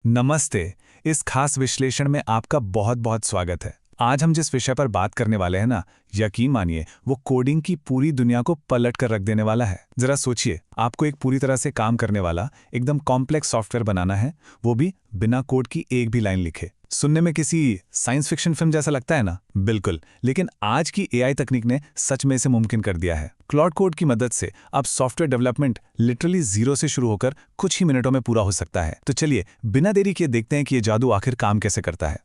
नमस्ते। इस खास विश्लेषण में आपका बहुत बहुत स्वागत है। आज हम जिस विषय पर बात करने वाले हैं ना, यकीन मानिए वो कोडिंग की पूरी दुनिया को पलट कर रख देने वाला है। जरा सोचिए, आपको एक पूरी तरह से काम करने वाला एकदम कॉम्प्लेक्स सॉफ्टवेयर बनाना है, वो भी बिना कोड की एक भी लाइन लिखे। सुनने में किसी साइंस फिक्शन फिल्म जैसा लगता है ना? बिल्कुल। लेकिन आज की एआई तकनीक ने सच में इसे मुमकिन कर दिया है। क्लॉड कोड की मदद से अब सॉफ्टवेयर डेवलपमेंट लिटरली जीरो से शुरू होकर कुछ ही मिनटों में पूरा हो सकता है। तो चलिए बिना देरी किए देखते हैं कि ये जादू आखिर काम कैसे करता है।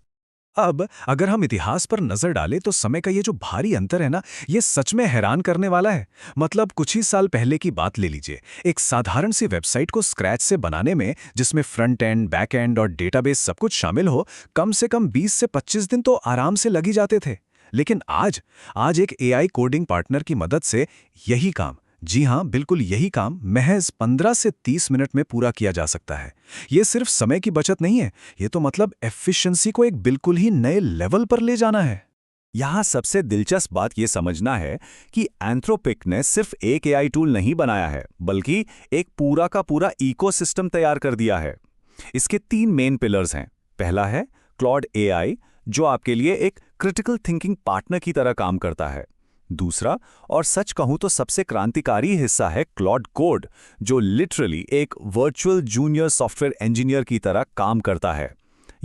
अब अगर हम इतिहास पर नजर डालें तो समय का ये जो भारी अंतर है ना, ये सच में हैरान करने वाला है। मतलब कुछ ही साल पहले की बात ले लीजिए। एक साधारण सी वेबसाइट को स्क्रैच से बनाने में, जिसमें फ्रंट एंड, बैक एंड और डेटाबेस सब कुछ शामिल हो, कम से कम 20 से 25 दिन तो आराम से लग ही जाते थे। लेकिन आज एक एआई कोडिंग पार्टनर की मदद से यही काम, जी हाँ, बिल्कुल यही काम महज 15 से 30 मिनट में पूरा किया जा सकता है। ये सिर्फ समय की बचत नहीं है, ये तो मतलब एफिशिएंसी को एक बिल्कुल ही नए लेवल पर ले जाना है। यहाँ सबसे दिलचस्प बात ये समझना है कि एंथ्रोपिक ने सिर्फ एक एआई टूल नहीं बनाया है, बल्कि एक पूरा का पूरा इकोसिस्टम तैयार कर दिया है। इसके 3 मेन पिलर्स हैं। पहला है क्लॉड एआई, जो आपके लिए एक क्रिटिकल थिंकिंग पार्टनर की तरह काम करता है। दूसरा, और सच कहूं तो सबसे क्रांतिकारी हिस्सा, है क्लॉड कोड, जो लिटरली एक वर्चुअल जूनियर सॉफ्टवेयर इंजीनियर की तरह काम करता है।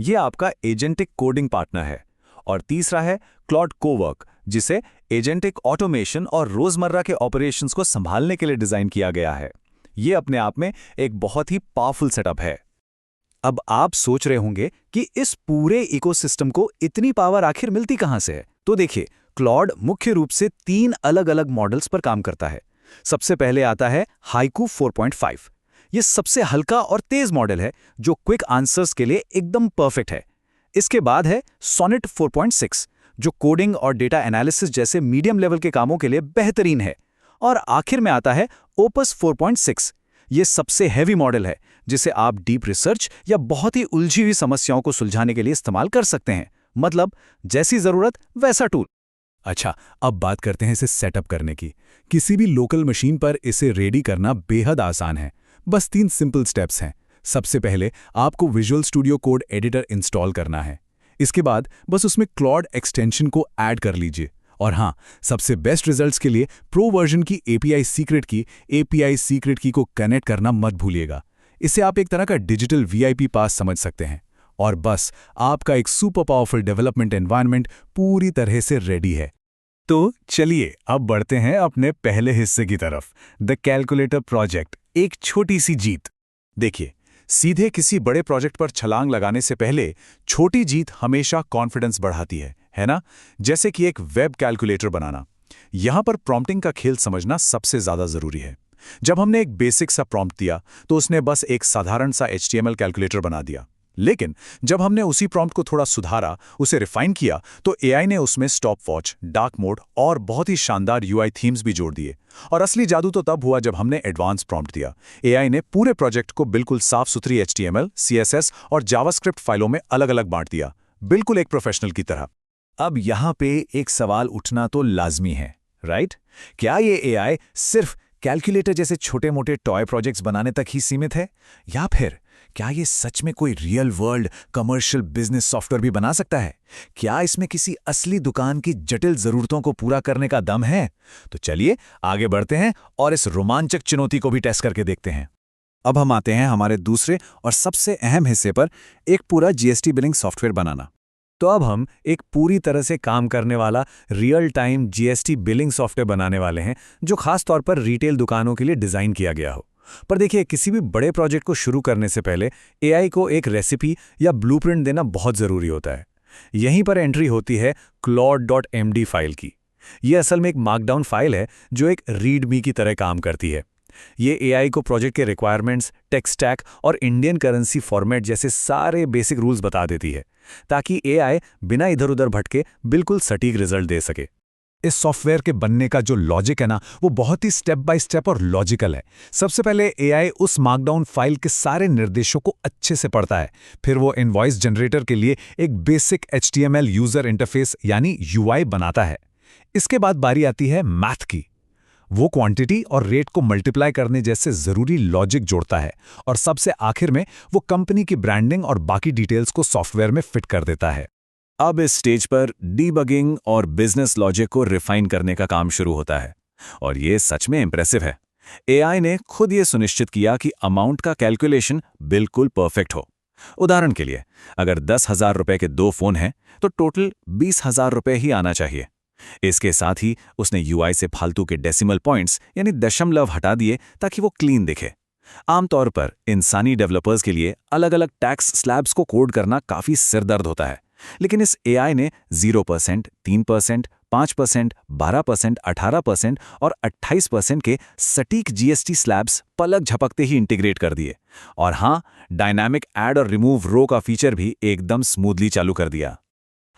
यह आपका एजेंटिक कोडिंग पार्टनर है। और तीसरा है क्लॉड कोवर्क, जिसे एजेंटिक ऑटोमेशन और रोजमर्रा के ऑपरेशंस को संभालने के लिए डिजाइन किया गया है। यह अपने आप में एक बहुत ही पावरफुल सेटअप है। अब आप सोच रहे होंगे कि इस पूरे इकोसिस्टम को इतनी पावर आखिर मिलती कहां से है? तो देखिए, क्लॉड मुख्य रूप से 3 अलग-अलग मॉडल्स पर काम करता है। सबसे पहले आता है हाइकू 4.5। यह सबसे हल्का और तेज मॉडल है, जो क्विक आंसर्स के लिए एकदम परफेक्ट है। इसके बाद है सोनेट 4.6, जो कोडिंग और डेटा एनालिसिस जैसे मीडियम लेवल के कामों के लिए बेहतरीन है। और आखिर में आता है ओपस 4.6। यह सबसे हैवी मॉडल है, जिसे आप डीप रिसर्च या बहुत ही उलझी हुई समस्याओं को सुलझाने के लिए इस्तेमाल कर सकते हैं। मतलब जैसी जरूरत वैसा टूल। अच्छा, अब बात करते हैं इसे सेटअप करने की। किसी भी लोकल मशीन पर इसे रेडी करना बेहद आसान है। बस 3 सिंपल स्टेप्स हैं। सबसे पहले आपको visual studio code editor install करना है। इसके बाद बस उसमें क्लॉड एक्सटेंशन को ऐड कर लीजिए। और हाँ, सबसे बेस्ट रिजल्ट्स के लिए प्रो वर्जन की एपीआई सीक्रेट की को कनेक्ट करना मत भूलिएगा। इसे आप एक तरह का डिजिटल वीआईपी पास समझ सकते हैं। और बस आपका एक सुपर पावरफुल डेवलपमेंट एनवायरनमेंट पूरी तरह से रेडी है। तो चलिए अब बढ़ते हैं अपने पहले हिस्से की तरफ, द कैलकुलेटर प्रोजेक्ट, एक छोटी सी जीत। देखिए, सीधे किसी बड़े प्रोजेक्ट पर छलांग लगाने से पहले छोटी जीत हमेशा कॉन्फिडेंस बढ़ाती है ना? जैसे कि एक वेब कैलकुलेटर बनाना। यहां पर प्रॉम्प्टिंग का खेल समझना सबसे ज्यादा जरूरी है। जब हमने एक बेसिक सा प्रॉम्प्ट दिया तो उसने बस एक साधारण सा HTML कैलकुलेटर बना दिया। लेकिन जब हमने उसी प्रॉम्प्ट को थोड़ा सुधारा, उसे रिफाइन किया, तो एआई ने उसमें स्टॉप वॉच, डार्क मोड और बहुत ही शानदार यूआई थीम्स भी जोड़ दिए। और असली जादू तो तब हुआ जब हमने एडवांस प्रॉम्प्ट दिया। एआई ने पूरे प्रोजेक्ट को बिल्कुल साफ सुथरी HTML, CSS और जावास्क्रिप्ट फाइलों में अलग अलग बांट दिया, बिल्कुल एक प्रोफेशनल की तरह। अब यहाँ पे एक सवाल उठना तो लाजमी है, राइट? क्या ये एआई सिर्फ कैलकुलेटर जैसे छोटे मोटे टॉय प्रोजेक्ट्स बनाने तक ही सीमित है, या फिर क्या ये सच में कोई real world commercial business software भी बना सकता है? क्या इसमें किसी असली दुकान की जटिल जरूरतों को पूरा करने का दम है? तो चलिए आगे बढ़ते हैं और इस रोमांचक चुनौती को भी टेस्ट करके देखते हैं। अब हम आते हैं हमारे दूसरे और सबसे अहम हिस्से पर, एक पूरा जीएसटी बिलिंग सॉफ्टवेयर बनाना। तो अब हम एक पूरी तरह से काम करने वाला real time GST billing software बनाने वाले हैं, जो खास तौर पर रिटेल दुकानों के लिए डिजाइन किया गया हो। पर देखिए, किसी भी बड़े प्रोजेक्ट को शुरू करने से पहले एआई को एक रेसिपी या ब्लूप्रिंट देना बहुत जरूरी होता है। यहीं पर एंट्री होती है claude.md फाइल की। यह असल में एक मार्कडाउन फाइल है जो एक रीडमी की तरह काम करती है। ये एआई को प्रोजेक्ट के रिक्वायरमेंट्स, टेक स्टैक और इंडियन करेंसी फॉर्मेट जैसे सारे बेसिक रूल्स बता देती है, ताकि एआई बिना इधर उधर भटके बिल्कुल सटीक रिजल्ट दे सके। इस सॉफ्टवेयर के बनने का जो लॉजिक है ना, वो बहुत ही स्टेप बाय स्टेप और लॉजिकल है। सबसे पहले एआई उस मार्कडाउन फाइल के सारे निर्देशों को अच्छे से पढ़ता है। फिर वो इनवॉइस जनरेटर के लिए एक बेसिक HTML यूजर इंटरफेस यानी UI बनाता है। इसके बाद बारी आती है मैथ की। वो क्वांटिटी और रेट को मल्टीप्लाई करने जैसे ज़रूरी लॉजिक जोड़ता है और सबसे आखिर में वो कंपनी की ब्रांडिंग और बाकी डिटेल्स को सॉफ्टवेयर में फिट कर देता है। अब इस स्टेज पर डीबगिंग और बिजनेस लॉजिक को रिफाइन करने का काम शुरू होता है, और ये सच में इंप्रेसिव है। एआई ने खुद ये सुनिश्चित किया कि अमाउंट का कैलकुलेशन बिल्कुल परफेक्ट हो। उदाहरण के लिए, अगर 10,000 रुपए के 2 फोन हैं तो टोटल 20,000 रुपए ही आना चाहिए। इसके साथ ही उसने यूआई से फालतू के डेसिमल पॉइंट्स यानी दशमलव हटा दिए ताकि वो क्लीन दिखे। आमतौर पर इंसानी डेवलपर्स के लिए अलग अलग टैक्स स्लैब्स को कोड करना काफी सिरदर्द होता है, लेकिन इस एआई ने 0%, 3%, 5%, 12%, 18% और 28% के सटीक जीएसटी स्लैब्स पलक झपकते ही इंटीग्रेट कर दिए। और हाँ, डायनामिक ऐड और रिमूव रो का फीचर भी एकदम स्मूथली चालू कर दिया।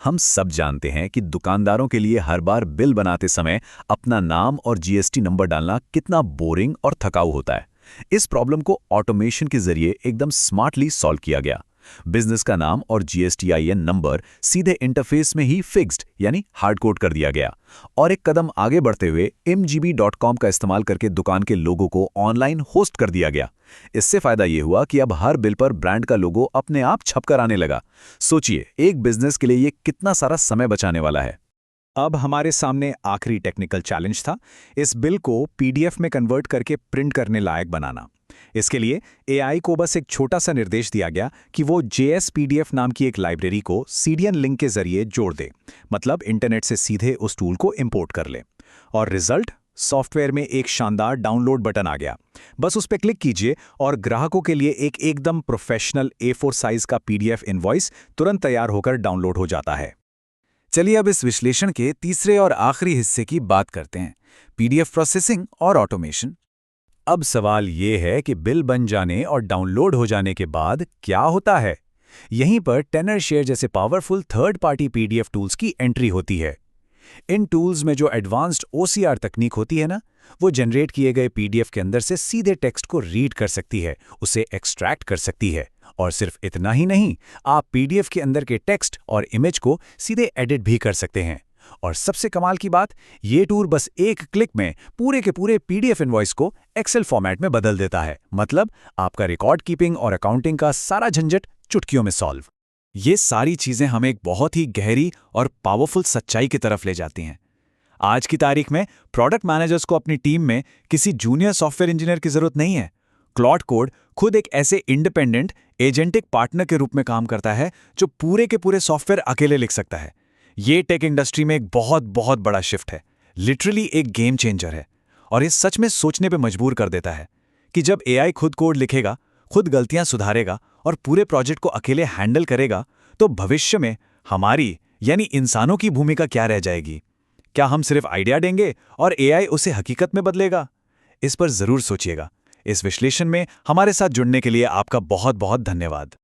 हम सब जानते हैं कि दुकानदारों के लिए हर बार बिल बनाते समय अपना नाम और जीएसटी नंबर डालना कितना बोरिंग और थकाऊ होता है। इस प्रॉब्लम को ऑटोमेशन के जरिए एकदम स्मार्टली सॉल्व किया गया। बिजनेस का नाम और जीएसटीआईएन नंबर सीधे इंटरफेस में ही फिक्स्ड यानी हार्ड कोड कर दिया गया, और एक कदम आगे बढ़ते हुए mgb.com का इस्तेमाल करके दुकान के लोगो को ऑनलाइन होस्ट कर दिया गया। इससे फायदा ये हुआ कि अब हर बिल पर ब्रांड का लोगो अपने आप छपकर आने लगा। सोचिए, एक बिजनेस के लिए ये कितना सारा समय बचाने वाला है। अब हमारे सामने आखिरी टेक्निकल चैलेंज था, इस बिल को पीडीएफ में कन्वर्ट करके प्रिंट करने लायक बनाना। इसके लिए एआई को बस एक छोटा सा निर्देश दिया गया कि वो JSPDF नाम की एक लाइब्रेरी को CDN लिंक के जरिए जोड़ दे, मतलब इंटरनेट से सीधे उस टूल को इंपोर्ट कर ले। और रिजल्ट, सॉफ्टवेयर में एक शानदार डाउनलोड बटन आ गया। बस उस पर क्लिक कीजिए और ग्राहकों के लिए एक एकदम प्रोफेशनल A4 साइज का PDF इनवॉइस तुरंत तैयार होकर डाउनलोड हो जाता है। चलिए अब इस विश्लेषण के तीसरे और आखिरी हिस्से की बात करते हैं, PDF प्रोसेसिंग और ऑटोमेशन। अब सवाल ये है कि बिल बन जाने और डाउनलोड हो जाने के बाद क्या होता है। यहीं पर टेनरशेयर जैसे powerful third party PDF tools की एंट्री होती है। इन टूल्स में जो एडवांस्ड OCR तकनीक होती है ना, वो जनरेट किए गए PDF के अंदर से सीधे टेक्स्ट को रीड कर सकती है, उसे एक्सट्रैक्ट कर सकती है। और सिर्फ इतना ही नहीं, आप PDF के अंदर के टेक्स्ट और इमेज को सीधे एडिट भी कर सकते हैं। और सबसे कमाल की बात, ये टूल बस एक क्लिक में पूरे के पूरे PDF इनवॉइस को एक्सेल फॉर्मेट में बदल देता है। मतलब आपका रिकॉर्ड कीपिंग और अकाउंटिंग का सारा झंझट चुटकियों में सॉल्व। ये सारी चीजें हमें एक बहुत ही गहरी और पावरफुल सच्चाई की तरफ ले जाती हैं। आज की तारीख में प्रोडक्ट मैनेजर्स को अपनी टीम में किसी जूनियर सॉफ्टवेयर इंजीनियर की जरूरत नहीं है। क्लॉड कोड खुद एक ऐसे इंडिपेंडेंट एजेंटिक पार्टनर के रूप में काम करता है जो पूरे के पूरे सॉफ्टवेयर अकेले लिख सकता है। ये टेक इंडस्ट्री में एक बहुत बहुत बड़ा शिफ्ट है, लिटरली एक गेम चेंजर है। और ये सच में सोचने पे मजबूर कर देता है कि जब एआई खुद कोड लिखेगा, खुद गलतियां सुधारेगा और पूरे प्रोजेक्ट को अकेले हैंडल करेगा, तो भविष्य में हमारी यानी इंसानों की भूमिका क्या रह जाएगी? क्या हम सिर्फ आइडिया देंगे और एआई उसे हकीकत में बदलेगा? इस पर जरूर सोचिएगा। इस विश्लेषण में हमारे साथ जुड़ने के लिए आपका बहुत बहुत धन्यवाद।